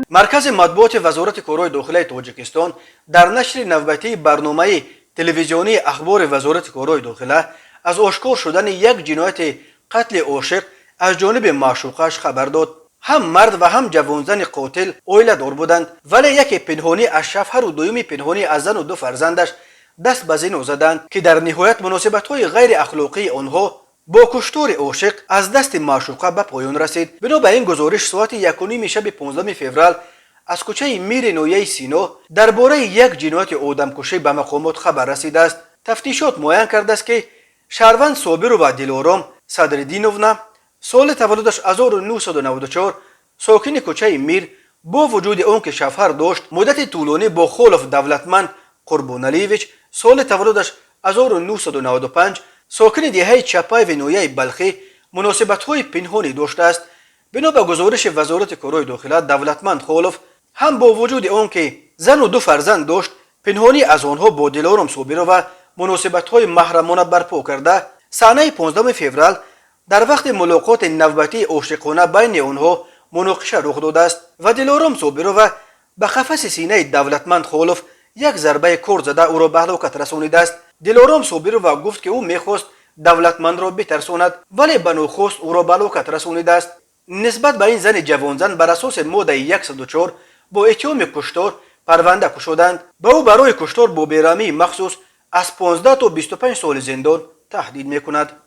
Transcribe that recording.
مرکز مطبوعات وزارت کارهای داخلی تاجیکستان در نشر نوبتی برنامه تلویزیونی اخبار وزارت کارهای داخلی از آشکار شدن یک جنایت قتل عاشق از جانب معشوقش خبر داد. هم مرد و هم جوانزن قاتل عائله دار بودند، ولی یکی پنهانی از شوهر و دومی پنهانی از زن و دو فرزندش دست به زنا زدند که در نهایت مناسبت‌های غیر اخلاقی آنها با کشتار عاشق از دست معشوقه به پایان رسید. بنابراین گزارش ساعت 1:30 شب 15 فوریه از کوچه میر نویه سینا درباره یک جنایت آدمکشی به مقامات خبر رسیده است. تفتیشات معین کرده است که شهروند صابر و دلارام صدرالدینونا سال تولدش 1994 ساکن کوچه میر با وجود آنکه شوهر داشت مدت طولانی با خلف دولتمند قربان علیویچ سال تولدش 1995 ساکن دهه چپای و نویه بلخی مناسبت‌های پنهانی داشته است. بنا به گزارش وزارت کارهای داخلی دولتمند خلف هم با وجود آنکه زن و دو فرزند داشت پنهانی از آنها با دلارام صابر و مناسبت‌های محرمانه برپا کرده. صحنه 15 فوریه در وقت ملاقات نوبتی عاشقانه بین آنها مناقشه رخ داده است و دلارام صابر به قفس سینه دولتمند خلف یک ضربه کار زده او را به هلاکت رسانیده است. دلارام صابر گفت که او میخواست دولتمند را بترساند ولی به ناخواست او را به هلاکت رسانیده است. نسبت به این زن جوانزن بر اساس ماده 104 با اتهام کشتار پرونده گشودند. به او برای کشتار با بیرحمی مخصوص از 15 تا 25 سال زندان تهدید میکند.